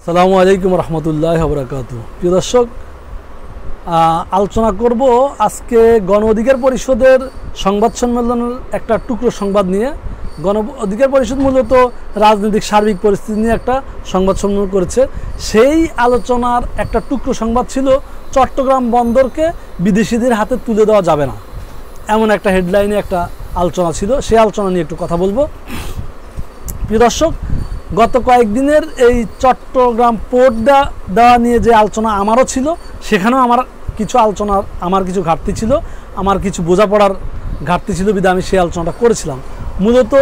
আসসালামু আলাইকুম রহমতুল্লাহ বরকাতু। প্রিয় দর্শক, আলোচনা করব আজকে গণ অধিকার পরিষদের সংবাদ সম্মেলনের একটা টুকরো সংবাদ নিয়ে। গণ অধিকার পরিষদ মূলত রাজনৈতিক সার্বিক পরিস্থিতি নিয়ে একটা সংবাদ সম্মেলন করেছে। সেই আলোচনার একটা টুকরো সংবাদ ছিল চট্টগ্রাম বন্দরকে বিদেশিদের হাতে তুলে দেওয়া যাবে না, এমন একটা হেডলাইনে একটা আলোচনা ছিল। সেই আলোচনা নিয়ে একটু কথা বলবো। প্রিয় দর্শক, গত কয়েকদিনের এই চট্টগ্রাম পোর্ট দেওয়া নিয়ে যে আলোচনা আমারও ছিল, সেখানেও আমার কিছু ঘাটতি ছিল, আমার কিছু বোঝাপড়ার ঘাটতি ছিল, বিধায় আমি সেই আলোচনাটা করেছিলাম। মূলত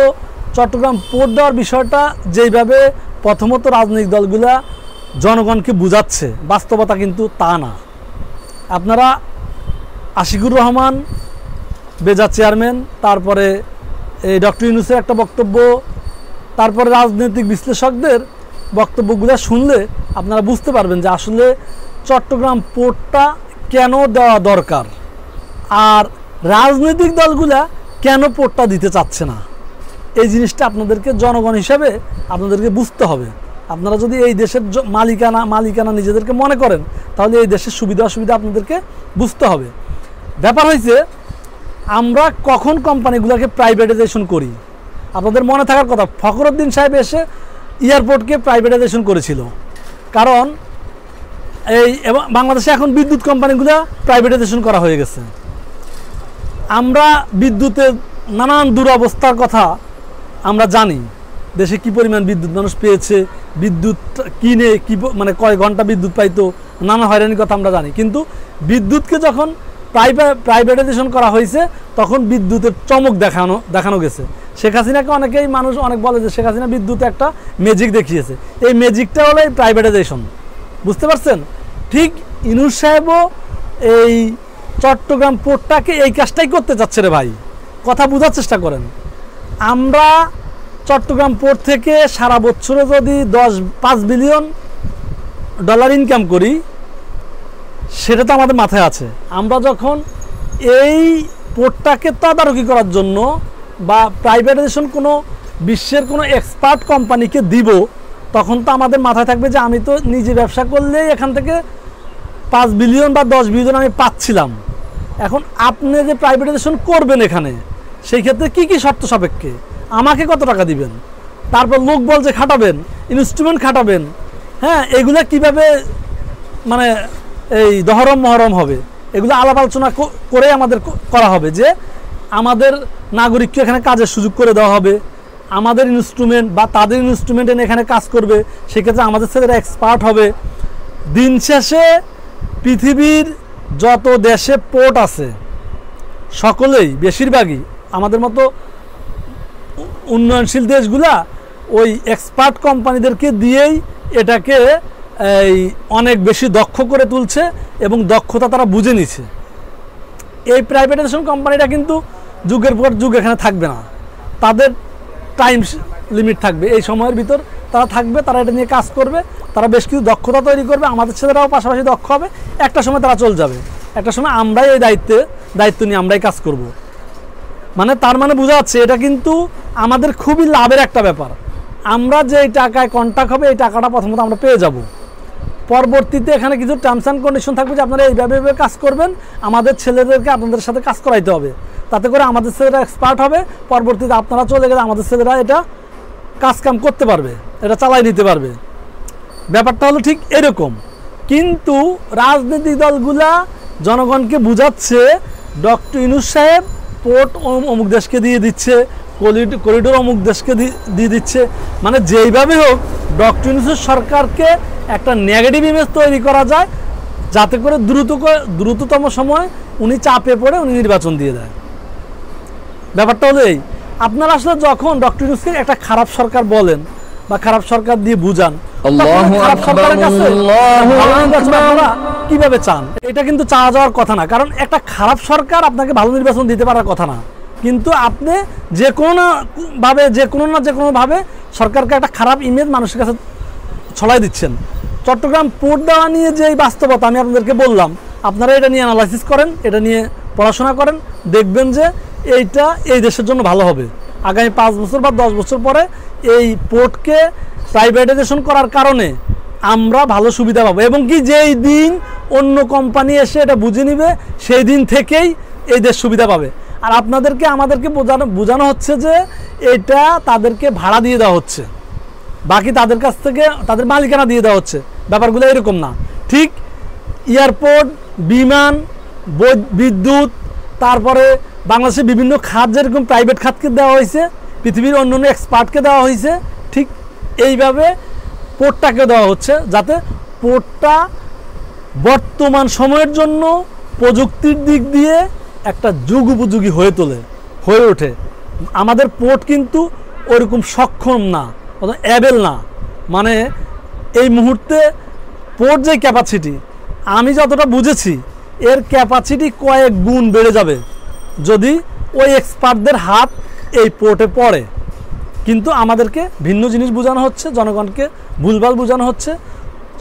চট্টগ্রাম পোর্ট দেওয়ার বিষয়টা যেইভাবে প্রথমত রাজনৈতিক দলগুলা জনগণকে বুঝাচ্ছে, বাস্তবতা কিন্তু তা না। আপনারা আশিকুর রহমান বেজা চেয়ারম্যান, তারপরে এই ডক্টর ইউনূসের একটা বক্তব্য, তারপরে রাজনৈতিক বিশ্লেষকদের বক্তব্যগুলো শুনলে আপনারা বুঝতে পারবেন যে আসলে চট্টগ্রাম পোর্টটা কেন দেওয়া দরকার, আর রাজনৈতিক দলগুলা কেন পোর্টটা দিতে চাচ্ছে না। এই জিনিসটা আপনাদেরকে জনগণ হিসাবে আপনাদেরকে বুঝতে হবে। আপনারা যদি এই দেশের মালিকানা নিজেদেরকে মনে করেন, তাহলে এই দেশের সুবিধা অসুবিধা আপনাদেরকে বুঝতে হবে। ব্যাপার হয়েছে, আমরা কখন কোম্পানিগুলোকে প্রাইভেটাইজেশন করি। আপনাদের মনে থাকার কথা, ফখরুদ্দিন সাহেব এসে এয়ারপোর্টকে প্রাইভেটাইজেশন করেছিল। কারণ বাংলাদেশে এখন বিদ্যুৎ কোম্পানিগুলো প্রাইভেটাইজেশন করা হয়ে গেছে। আমরা বিদ্যুতের নানান দুরবস্থার কথা আমরা জানি, দেশে কি পরিমাণ বিদ্যুৎ মানুষ পেয়েছে, বিদ্যুৎ কিনে মানে কয় ঘন্টা বিদ্যুৎ পাইতো, নানা হয়রানির কথা আমরা জানি। কিন্তু বিদ্যুৎকে যখন প্রাইভেটাইজেশন করা হয়েছে, তখন বিদ্যুতের চমক দেখানো গেছে। শেখ হাসিনাকে মানুষ অনেক বলে যে শেখ হাসিনা বিদ্যুতে একটা ম্যাজিক দেখিয়েছে। এই ম্যাজিকটা হলো এই প্রাইভেটাইজেশন, বুঝতে পারছেন? ঠিক ইউনূস সাহেবও এই চট্টগ্রাম পোর্টটাকে এই কাজটাই করতে চাচ্ছে রে ভাই, কথা বোঝার চেষ্টা করেন। আমরা চট্টগ্রাম পোর্ট থেকে সারা বছরে যদি 5 বিলিয়ন ডলার ইনকাম করি, সেটা তো আমাদের মাথায় আছে। আমরা যখন এই পোর্টটাকে তদারকি করার জন্য বা প্রাইভেটাইজেশন কোনো বিশ্বের কোনো এক্সপার্ট কোম্পানিকে দিব, তখন তো আমাদের মাথায় থাকবে যে আমি তো নিজে ব্যবসা করলেই এখান থেকে 5 বিলিয়ন বা 10 বিলিয়ন আমি পাচ্ছিলাম। এখন আপনি যে প্রাইভেটাইজেশন করবেন এখানে, সেই ক্ষেত্রে কি কি শর্ত সাপেক্ষে, আমাকে কত টাকা দিবেন, তারপর লোকবল যে খাটাবেন, ইনস্ট্রুমেন্ট খাটাবেন, হ্যাঁ, এগুলো কিভাবে মানে এই দহরম মহরম হবে, এগুলো আলাপ আলোচনা করে আমাদের করা হবে যে আমাদের নাগরিককে এখানে কাজের সুযোগ করে দেওয়া হবে, আমাদের ইনস্ট্রুমেন্ট বা তাদের ইনস্ট্রুমেন্ট এনে এখানে কাজ করবে, সেক্ষেত্রে আমাদের ছেলেরা এক্সপার্ট হবে। দিন শেষে পৃথিবীর যত দেশে পোর্ট আছে, সকলেই বেশিরভাগই আমাদের মতো উন্নয়নশীল দেশগুলা ওই এক্সপার্ট কোম্পানিদেরকে দিয়েই এটাকে অনেক বেশি দক্ষ করে তুলছে এবং দক্ষতা তারা বুঝে নিচ্ছে। এই প্রাইভেটাইজেশন কোম্পানিটা কিন্তু যুগের পর যুগ এখানে থাকবে না, তাদের টাইম লিমিট থাকবে, এই সময়ের ভিতর তারা থাকবে, তারা এটা নিয়ে কাজ করবে, তারা বেশ কিছু দক্ষতা তৈরি করবে, আমাদের ছেলেরাও পাশাপাশি দক্ষ হবে, একটা সময় তারা চলে যাবে, একটা সময় আমরাই এই দায়িত্ব নিয়ে আমরাই কাজ করব। তার মানে বোঝা যাচ্ছে এটা কিন্তু আমাদের খুবই লাভের একটা ব্যাপার। আমরা যে টাকায় কন্ট্রাক্ট হবে, এই টাকাটা প্রথমত আমরা পেয়ে যাব। পরবর্তীতে এখানে কিছু টার্মস অ্যান্ড কন্ডিশন থাকবে যে আপনারা এইভাবে কাজ করবেন, আমাদের ছেলেদেরকে আপনাদের সাথে কাজ করাইতে হবে, তাতে করে আমাদের ছেলেরা এক্সপার্ট হবে। পরবর্তীতে আপনারা চলে গেলে আমাদের ছেলেরা এটা কাজকাম করতে পারবে, এটা চালাই নিতে পারবে। ব্যাপারটা হলো ঠিক এরকম। কিন্তু রাজনৈতিক দলগুলা জনগণকে বুঝাচ্ছে ডক্টর ইউনূস সাহেব পোর্ট অমুক দেশকে দিয়ে দিচ্ছে, করিডোর অমুক দেশকে দিয়ে দিচ্ছে, যেইভাবে হোক ডক্টর ইউনূসের সরকারকে একটা নেগেটিভ ইমেজ তৈরি করা যায়, যাতে করে দ্রুততম সময় উনি চাপে পড়ে উনি নির্বাচন দিয়ে দেয়। ব্যাপারটা হলো এই, আপনারা আসলে যখন ডক্টর ইউনূসকে একটা খারাপ সরকার বলেন বা খারাপ সরকার দিয়ে বুঝান, খারাপ সরকারের কাছে কিভাবে চান, এটা কিন্তু চাওয়া যাওয়ার কথা না। কারণ একটা খারাপ সরকার আপনাকে ভালো নির্বাচন দিতে পারার কথা না, কিন্তু আপনি যে কোনো ভাবে সরকারকে একটা খারাপ ইমেজ মানুষের কাছে ছড়াই দিচ্ছেন। চট্টগ্রাম পোর্ট দেওয়া নিয়ে যে বাস্তবতা আমি আপনাদেরকে বললাম, আপনারা এটা নিয়ে অ্যানালাইসিস করেন, এটা নিয়ে পড়াশোনা করেন, দেখবেন যে এইটা এই দেশের জন্য ভালো হবে। আগামী 5 বছর বা 10 বছর পরে এই পোর্টকে প্রাইভেটাইজেশন করার কারণে আমরা ভালো সুবিধা পাবো, এবং কি যেই দিন অন্য কোম্পানি এসে এটা বুঝে নিবে সেই দিন থেকেই এই দেশ সুবিধা পাবে। আর আপনাদেরকে আমাদেরকে বোঝানো হচ্ছে যে এটা তাদেরকে ভাড়া দিয়ে দেওয়া হচ্ছে, বাকি তাদের কাছ থেকে তাদের মালিকানা দিয়ে দেওয়া হচ্ছে। ব্যাপারগুলো এরকম না। ঠিক এয়ারপোর্ট, বিমান, বিদ্যুৎ, তারপরে বাংলাদেশের বিভিন্ন খাত যেরকম প্রাইভেট খাতকে দেওয়া হয়েছে, পৃথিবীর অন্য অন্য এক্সপার্টকে দেওয়া হয়েছে, ঠিক এইভাবে পোর্টটাকে দেওয়া হচ্ছে, যাতে পোর্টটা বর্তমান সময়ের জন্য প্রযুক্তির দিক দিয়ে একটা যুগ উপযোগী হয়ে ওঠে। আমাদের পোর্ট কিন্তু ওরকম সক্ষম না, অ্যাবেল না। মানে এই মুহূর্তে পোর্ট যে ক্যাপাসিটি, আমি যতটা বুঝেছি এর ক্যাপাসিটি কয়েক গুণ বেড়ে যাবে যদি ওই এক্সপার্টদের হাত এই পোর্টে পড়ে। কিন্তু আমাদেরকে ভিন্ন জিনিস বোঝানো হচ্ছে, জনগণকে ভুলভাল বোঝানো হচ্ছে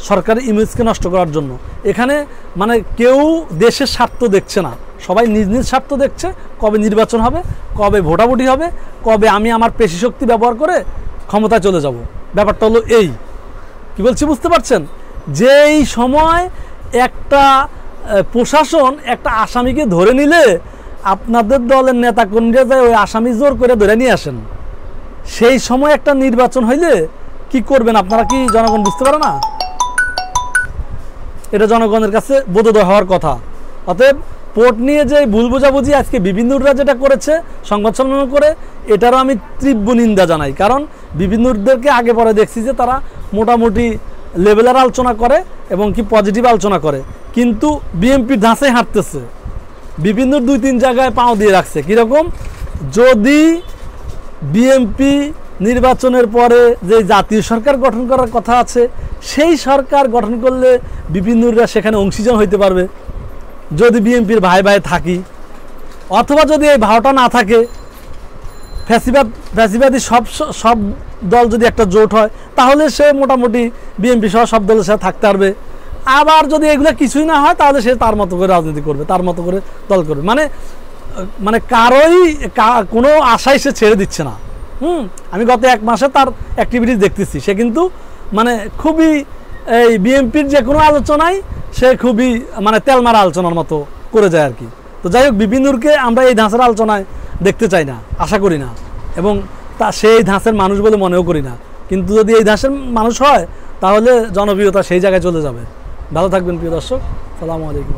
সরকারি ইমেজকে নষ্ট করার জন্য। এখানে মানে কেউ দেশের স্বার্থ দেখছে না, সবাই নিজ নিজ স্বার্থ দেখছে। কবে নির্বাচন হবে, কবে ভোটাভুটি হবে, কবে আমি আমার পেশি শক্তি ব্যবহার করে ক্ষমতায় চলে যাব। ব্যাপারটা হলো এই, কি বলছি বুঝতে পারছেন? যেই সময় একটা প্রশাসন একটা আসামিকে ধরে নিলে আপনাদের দলের নেতাকর্মীরা যায় ওই আসামি জোর করে ধরে নিয়ে আসেন, সেই সময় একটা নির্বাচন হইলে কি করবেন আপনারা কি জনগণ বুঝতে পারে না? এটা জনগণের কাছে বোধোদয় হওয়ার কথা। অতএব পোর্ট নিয়ে যে ভুল বোঝাবুঝি আজকে বিভিন্নরা যেটা করেছে সংবাদ সম্মেলন করে, এটারও আমি তীব্র নিন্দা জানাই। কারণ বিভিন্নদেরকে আগে পরে দেখছি যে তারা মোটামুটি লেভেলের আলোচনা করে এবং কি পজিটিভ আলোচনা করে, কিন্তু বিএনপির ধাঁচে হাঁটতেছে। বিভিন্ন 2-3 জায়গায় পাও দিয়ে রাখছে। কীরকম? যদি বিএনপি নির্বাচনের পরে যে জাতীয় সরকার গঠন করার কথা আছে, সেই সরকার গঠন করলে বিভিন্নরা সেখানে অংশীজন হইতে পারবে যদি বিএনপির ভাই ভাই থাকি, অথবা যদি এই ভাওটা না থাকে, ফ্যাসিবাদী সব দল যদি একটা জোট হয়, তাহলে সে মোটামুটি বিএনপি সহ সব দলের সাথে থাকতে পারবে। আবার যদি এগুলো কিছুই না হয়, তাহলে সে তার মতো করে রাজনীতি করবে, তার মতো করে দল করবে। মানে কারোই কোনো আশাই সে ছেড়ে দিচ্ছে না। আমি গত 1 মাসে তার অ্যাক্টিভিটিস দেখতেছি, সে কিন্তু মানে খুবই এই বিএনপির যে কোনো আলোচনায় সে খুবই মানে তেলমারা আলোচনার মতো করে যায় আর কি। তো যাই হোক, বিপিনুরকে আমরা এই ধাঁচের আলোচনায় দেখতে চাই না, আশা করি না, এবং সেই ধাঁচের মানুষ বলে মনেও করি না। কিন্তু যদি এই ধাঁচের মানুষ হয়, তাহলে জনপ্রিয়তা সেই জায়গায় চলে যাবে। ভালো থাকবেন প্রিয় দর্শক, আসসালামু আলাইকুম।